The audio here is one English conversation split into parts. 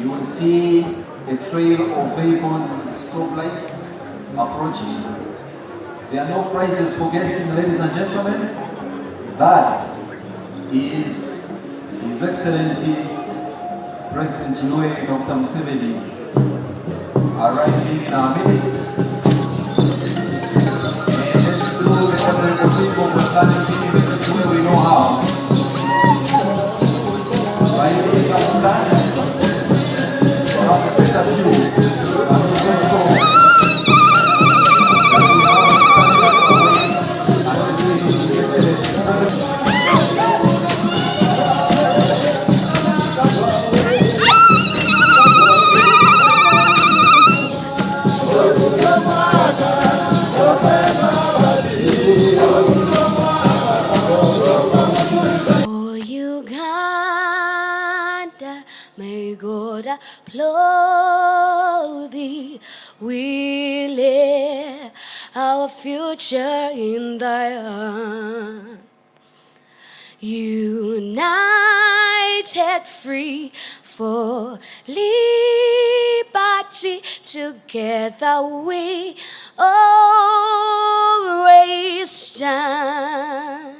you will see a trail of vehicles with strobe lights approaching. There are no prizes for guests, ladies and gentlemen. That is His Excellency President Dr. Museveni arriving in our midst. And let's do the honorable people for standing this way we know how. Right here, you can stand. You have to set up you. And you can show. May God applaud thee. We lay our future in thy hand. United, free for liberty, together we always stand.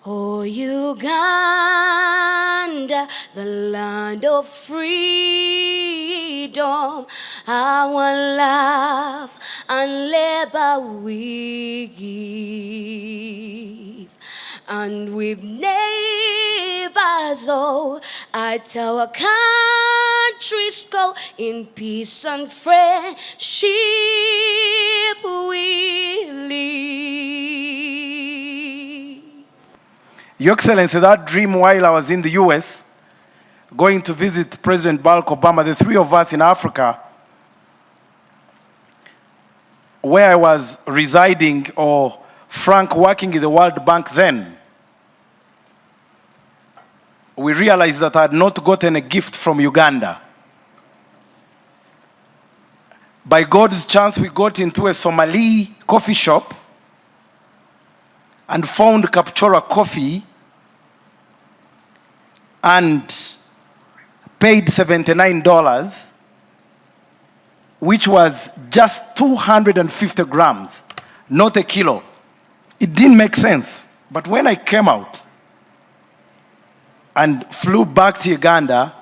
Oh, Uganda, the land of freedom, our love and labor we give. And with neighbors all at our country's go, in peace and friendship we live. Your Excellency, that dream while I was in the US, going to visit President Barack Obama, the three of us in Africa, where I was residing, or Frank working in the World Bank then, we realized that I had not gotten a gift from Uganda. By God's chance, we got into a Somali coffee shop and found Kapchora coffee and paid $79, which was just 250 grams, not a kilo. It didn't make sense. But when I came out and flew back to Uganda,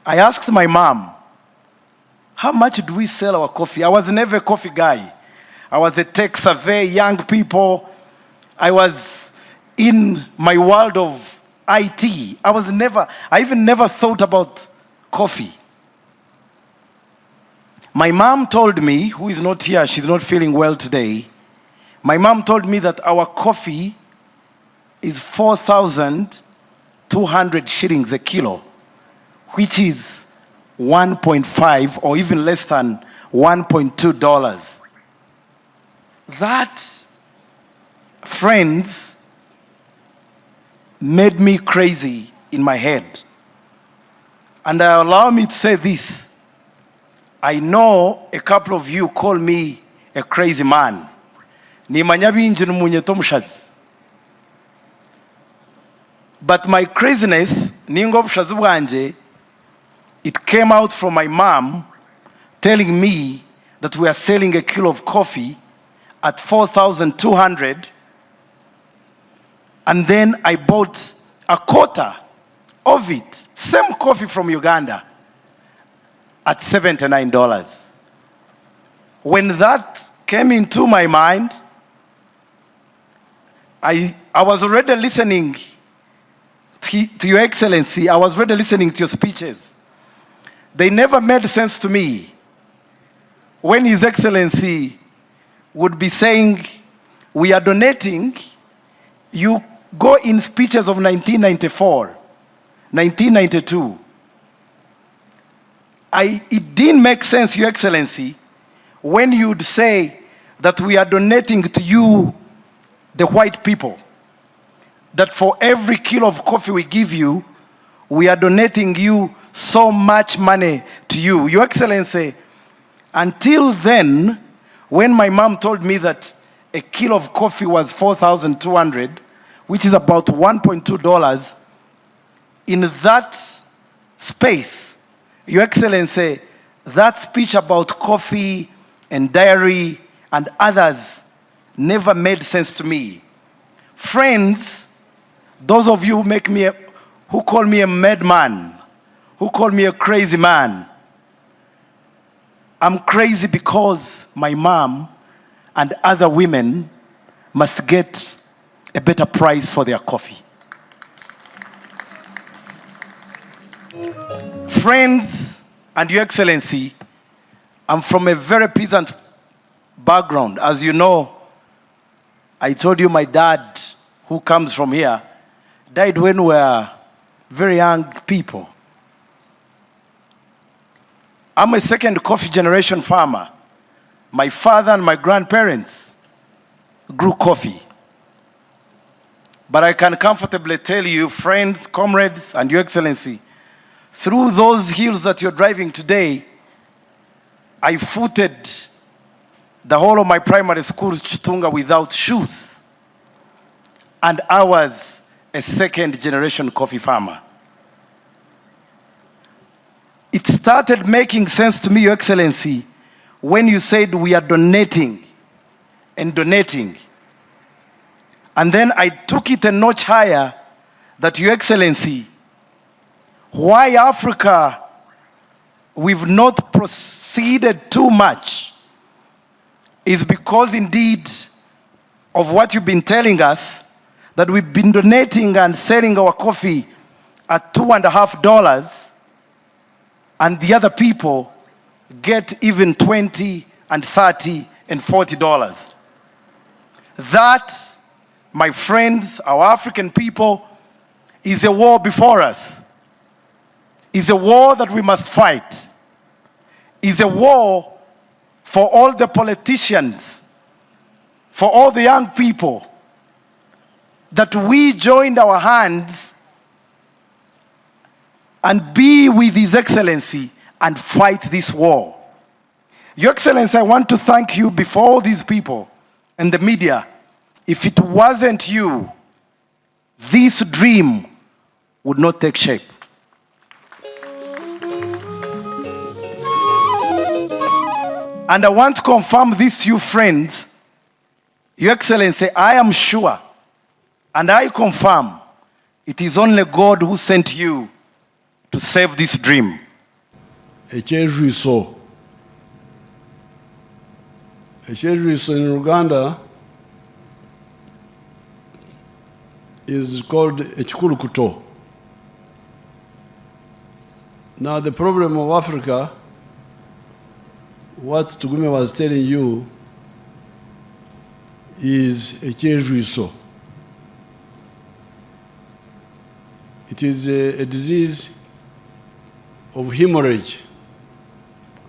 I asked my mom, how much do we sell our coffee? I was never a coffee guy. I was a tech survey, young people. I was in my world of IT. I even never thought about coffee. My mom told me, who is not here, she's not feeling well today. My mom told me that our coffee is 4,200 shillings a kilo, which is 1.5 or even less than $1.2. That, friends, made me crazy in my head. And allow me to say this. I know a couple of you call me a crazy man. But my craziness, it came out from my mom telling me that we are selling a kilo of coffee at 4,200, and then I bought a quarter of it, same coffee from Uganda, at $79. When that came into my mind, I was already listening to Your Excellency. I was already listening to your speeches. They never made sense to me. When His Excellency would be saying, we are donating, you go in speeches of 1994, 1992. It didn't make sense, Your Excellency, when you'd say that we are donating to you, the white people, that for every kilo of coffee we give you, we are donating you so much money to you. Your Excellency, until then, when my mom told me that a kilo of coffee was 4,200, which is about $1.2, in that space, Your Excellency, that speech about coffee and dairy and others never made sense to me. Friends, those of you who call me a madman, who call me a crazy man, I'm crazy because my mom and other women must get a better price for their coffee. Friends, and Your Excellency, I'm from a very peasant background. As you know, I told you my dad, who comes from here, died when we were very young people. I'm a second coffee generation farmer. My father and my grandparents grew coffee. But I can comfortably tell you, friends, comrades, and Your Excellency, through those hills that you're driving today, I footed the whole of my primary school, Chitunga, without shoes. And I was a second generation coffee farmer. It started making sense to me, Your Excellency, when you said we are donating and donating. And then I took it a notch higher that, Your Excellency, why Africa, we've not proceeded too much is because indeed of what you've been telling us, that we've been donating and selling our coffee at $2.50, and the other people get even $20 and $30 and $40. That, my friends, our African people, is a war before us. Is a war that we must fight. Is a war for all the politicians, for all the young people, that we joined our hands and be with His Excellency and fight this war. Your Excellency, I want to thank you before all these people and the media. If it wasn't you, this dream would not take shape. And I want to confirm this to you, friends. Your Excellency, I am sure, and I confirm, it is only God who sent you to save this dream. Ekyejwiso in Uganda is called ekikulukuto. Now the problem of Africa, what Tugume was telling you, is ekyejwiso. It is a disease of hemorrhage,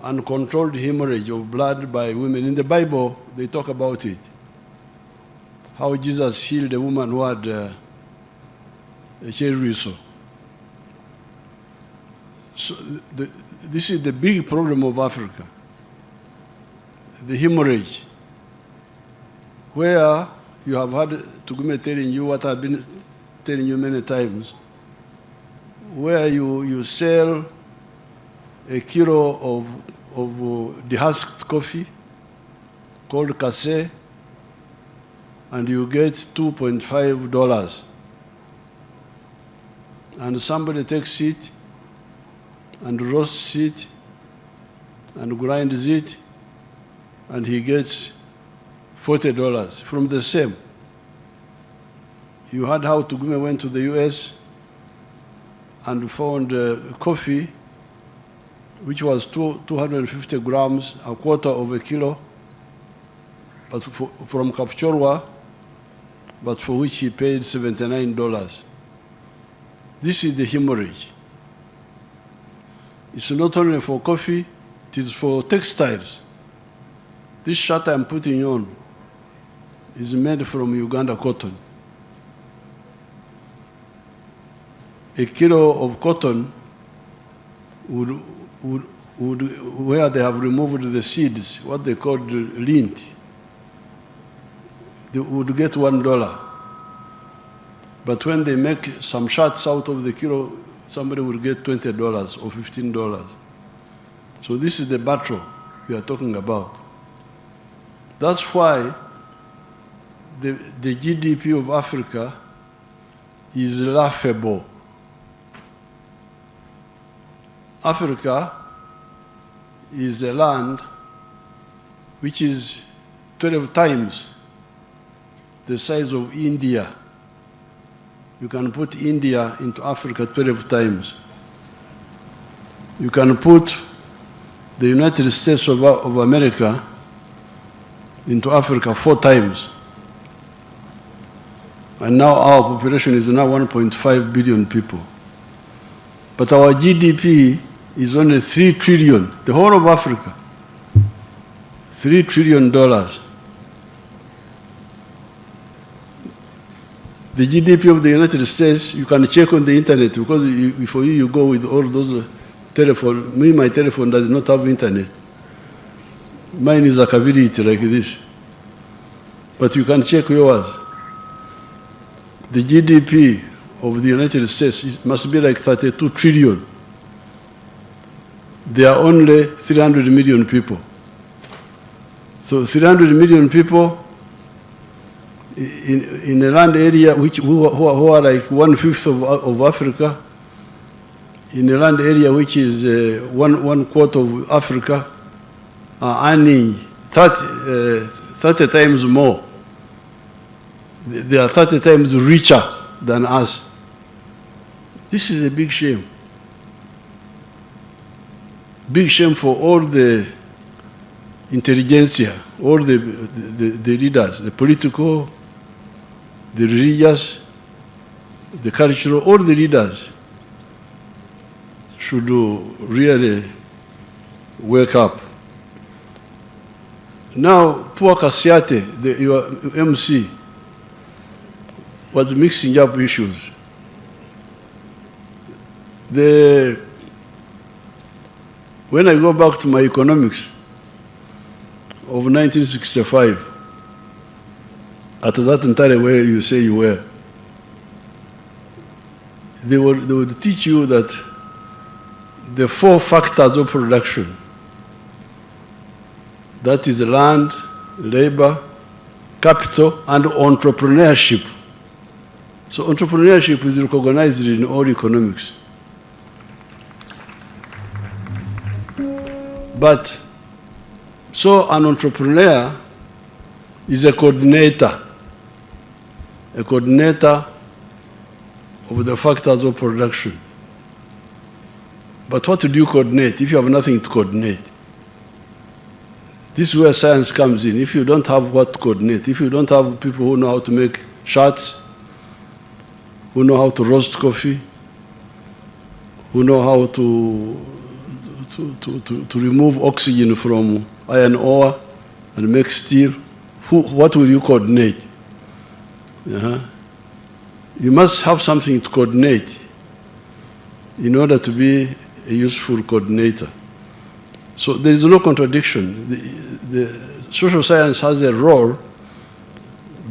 uncontrolled hemorrhage of blood by women. In the Bible, they talk about it. How Jesus healed a woman who had ekyejwiso. So this is the big problem of Africa. The hemorrhage, where you have had Tugume telling you what I've been telling you many times, where you sell a kilo of dehusked coffee called kase, and you get $2.5. And somebody takes it and roasts it and grinds it, and he gets $40 from the same. You heard how Tugume went to the US and found coffee which was 250 grams, a quarter of a kilo, but from Kapchorwa, but for which he paid $79. This is the hemorrhage. It's not only for coffee, it is for textiles. This shirt I'm putting on is made from Uganda cotton. A kilo of cotton would where they have removed the seeds, what they call the lint, they would get $1. But when they make some shirts out of the kilo somebody will get $20 or $15. So this is the battle we are talking about. That's why the GDP of Africa is laughable. Africa is a land which is 12 times the size of India. You can put India into Africa 12 times. You can put the United States of America into Africa 4 times. And now our population is now 1.5 billion people. But our GDP is only 3 trillion, the whole of Africa. $3 trillion. The GDP of the United States, you can check on the internet, because for you go with all those telephone. Me, my telephone does not have internet. Mine is a capability like this. But you can check yours. The GDP of the United States must be like 32 trillion. There are only 300 million people. So 300 million people in a land area who are like 1/5 of Africa, in a land area which is one quarter of Africa, are earning 30 times more. They are 30 times richer than us. This is a big shame. Big shame for all the intelligentsia, all the leaders, the political, the religious, the cultural, all the leaders should really wake up. Now, poor Kasiate, your MC, was mixing up issues. When I go back to my economics of 1965, at that entire where you say you were, they would teach you that the 4 factors of production, that is land, labor, capital, and entrepreneurship. So entrepreneurship is recognized in all economics. But, so an entrepreneur is a coordinator of the factors of production. But what do you coordinate if you have nothing to coordinate? This is where science comes in. If you don't have what to coordinate, if you don't have people who know how to make shirts, who know how to roast coffee, who know how to remove oxygen from iron ore and make steel, what will you coordinate? You must have something to coordinate in order to be a useful coordinator. So there is no contradiction. The social science has a role,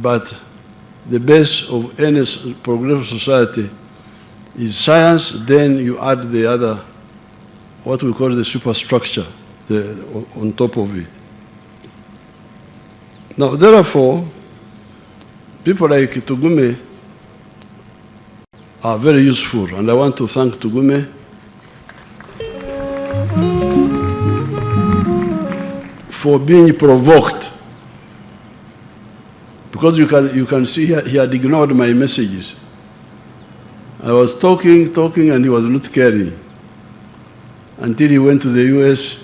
but the base of any progressive society is science, then you add the other, what we call the superstructure, on top of it. Now, therefore, people like Tugume are very useful, and I want to thank Tugume for being provoked. Because you can see he had ignored my messages. I was talking, and he was not caring. Until he went to the US,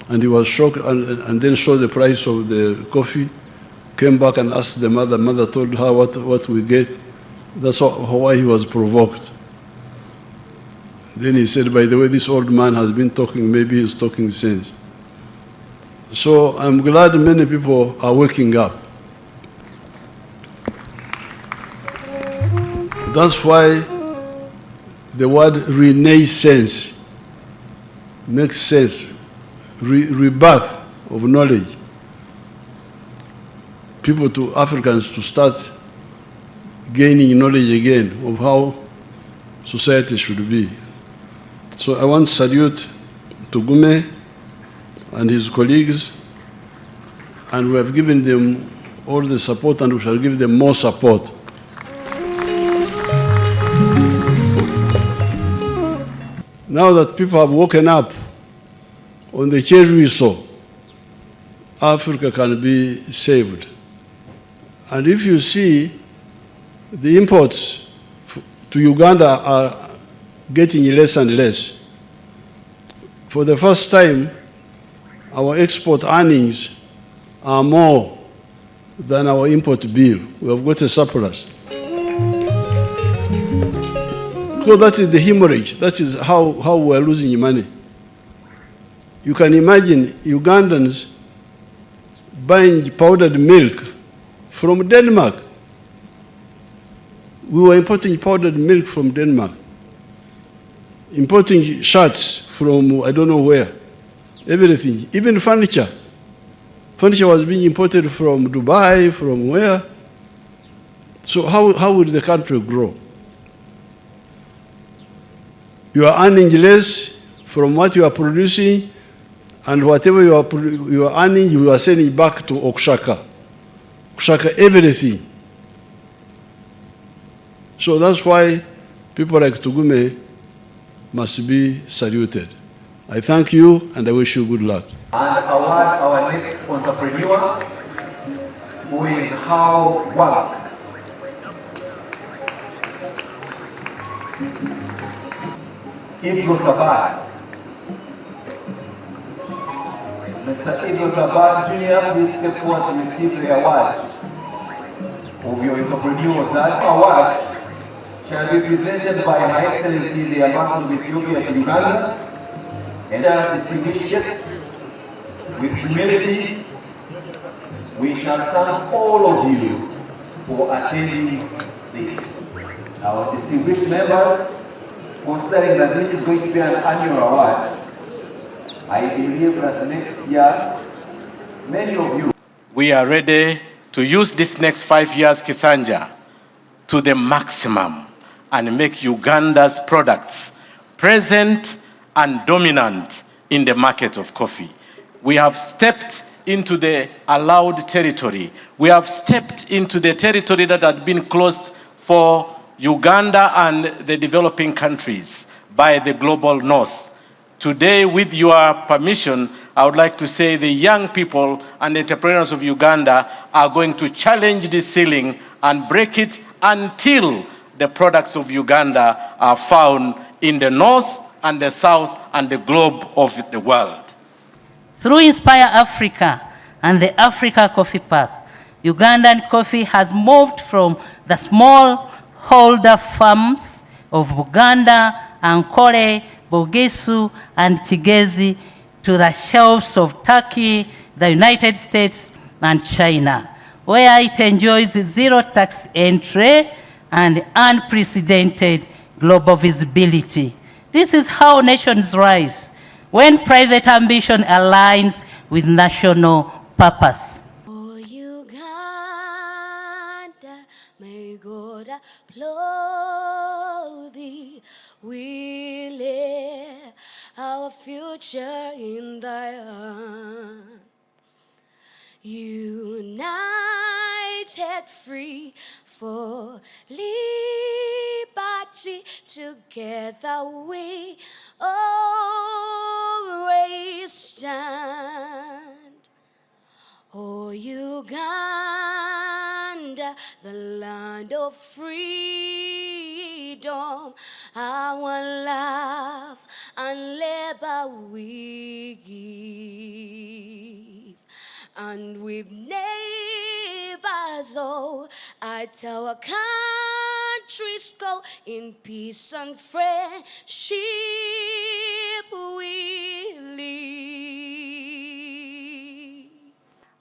and he was shocked, and then saw the price of the coffee, came back and asked the mother. Mother told her what we get. That's why he was provoked. Then he said, by the way, this old man has been talking, maybe he's talking sense. So I'm glad many people are waking up. That's why the word renaissance makes sense. Rebirth of knowledge. Africans to start gaining knowledge again of how society should be. So I want to salute Tugume and his colleagues, and we have given them all the support, and we shall give them more support. Now that people have woken up on the change we saw, Africa can be saved. And if you see, the imports to Uganda are getting less and less. For the first time, our export earnings are more than our import bill. We have got a surplus. So that is the hemorrhage. That is how we are losing money. You can imagine Ugandans buying powdered milk from Denmark. We were importing powdered milk from Denmark, importing shirts from I don't know where, everything, even furniture. Furniture was being imported from Dubai, from where? So how would the country grow? You are earning less from what you are producing, and whatever you are earning, you are sending back to Okshaka. Okshaka, everything. So that's why people like Tugume must be saluted. I thank you, and I wish you good luck. And award our next entrepreneur, who is How Work. Ibro Kabad. Mr. Ibro Kabad Jr., please step forward to receive the award of your entrepreneur. That award shall be presented by Her Excellency the Ambassador of Ethiopia to Uganda, and our distinguished guests. With humility, we shall thank all of you for attending this. Our distinguished members, considering that this is going to be an annual award, I believe that next year, many of you... We are ready to use this next 5 years Kisanja to the maximum and make Uganda's products present and dominant in the market of coffee. We have stepped into the allowed territory. We have stepped into the territory that had been closed for Uganda and the developing countries by the global north. Today, with your permission, I would like to say the young people and entrepreneurs of Uganda are going to challenge the ceiling and break it until the products of Uganda are found in the north and the south and the globe of the world. Through Inspire Africa and the Africa Coffee Park, Ugandan coffee has moved from the small-holder farms of Buganda, Ankole, Bugisu, and Kigezi to the shelves of Turkey, the United States, and China, where it enjoys zero tax entry and unprecedented global visibility. This is how nations rise, when private ambition aligns with national purpose. Oh, Uganda, may God applaud thee. We lay our future in thy hand. United, free for liberty, together we always stand. Oh, Uganda, the land of freedom, our love and labor we give. And with neighbors all at our country's go, in peace and friendship we live.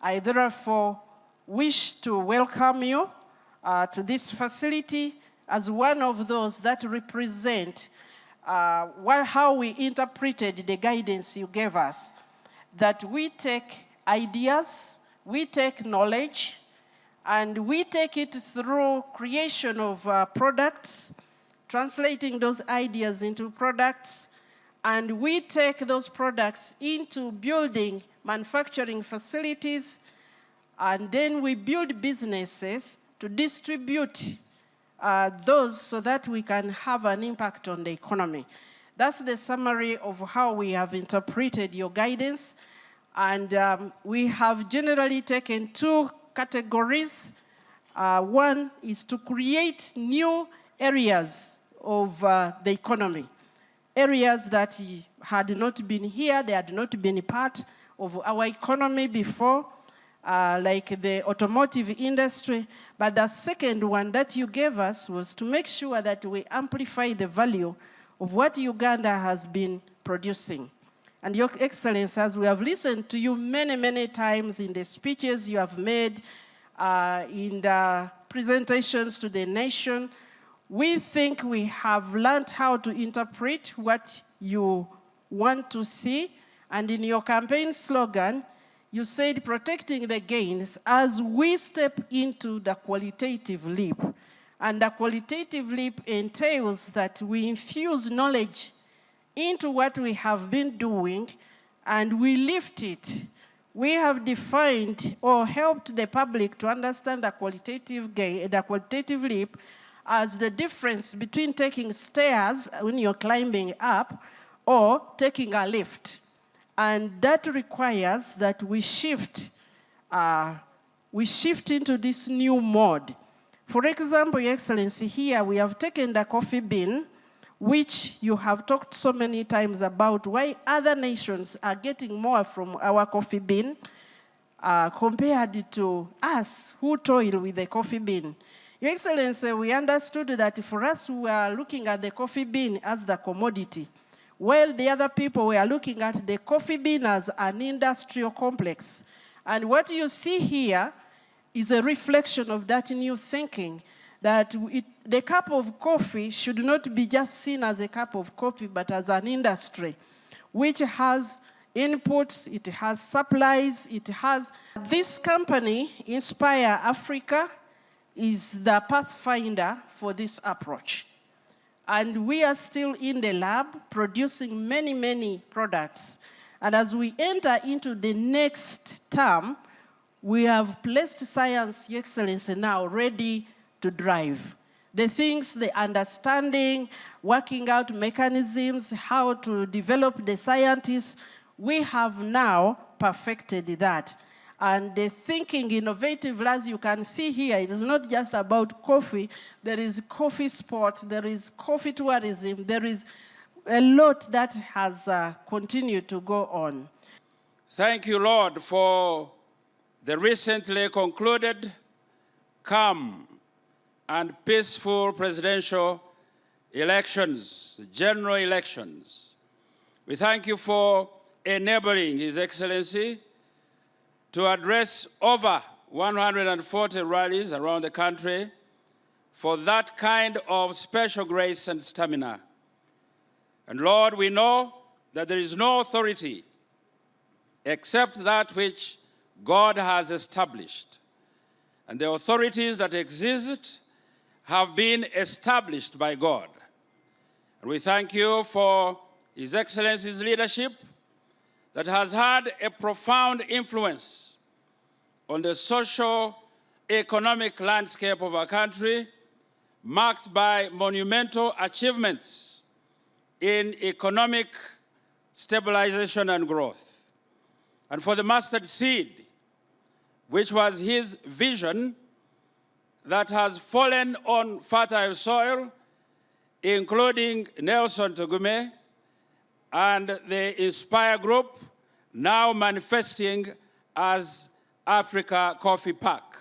I therefore wish to welcome you to this facility as one of those that represent how we interpreted the guidance you gave us, that we take ideas, we take knowledge, and we take it through creation of products translating those ideas into products, and we take those products into building manufacturing facilities, and then we build businesses to distribute those so that we can have an impact on the economy. That's the summary of how we have interpreted your guidance. And we have generally taken two categories. One is to create new areas of the economy, areas that had not been here, they had not been part of our economy before, like the automotive industry. But the second one that you gave us was to make sure that we amplify the value of what Uganda has been producing. And Your Excellency, as we have listened to you many, many times in the speeches you have made, in the presentations to the nation, we think we have learned how to interpret what you want to see. And in your campaign slogan, you said protecting the gains as we step into the qualitative leap. And the qualitative leap entails that we infuse knowledge into what we have been doing and we lift it. We have defined or helped the public to understand the qualitative gain, the qualitative leap as the difference between taking stairs when you're climbing up or taking a lift. And that requires that we shift into this new mode. For example, Your Excellency, here we have taken the coffee bean, which you have talked so many times about why other nations are getting more from our coffee bean compared to us who toil with the coffee bean. Your Excellency, we understood that for us we are looking at the coffee bean as the commodity, while the other people were looking at the coffee bean as an industrial complex. And what you see here is a reflection of that new thinking, that the cup of coffee should not be just seen as a cup of coffee, but as an industry, which has inputs, it has supplies, it has... This company, Inspire Africa, is the pathfinder for this approach. And we are still in the lab producing many, many products. And as we enter into the next term, we have placed science, Your Excellency, now ready to drive. The things, the understanding, working out mechanisms, how to develop the scientists, we have now perfected that. And the thinking innovative, as you can see here, it is not just about coffee. There is coffee sport, there is coffee tourism, there is a lot that has continued to go on. Thank you, Lord, for the recently concluded calm and peaceful presidential elections, general elections. We thank you for enabling His Excellency to address over 140 rallies around the country for that kind of special grace and stamina. And Lord, we know that there is no authority except that which God has established. And the authorities that exist have been established by God. And we thank you for His Excellency's leadership that has had a profound influence on the socio-economic landscape of our country, marked by monumental achievements in economic stabilization and growth. And for the mustard seed, which was his vision, that has fallen on fertile soil, including Nelson Tugume and the Inspire Group, now manifesting as Africa Coffee Park.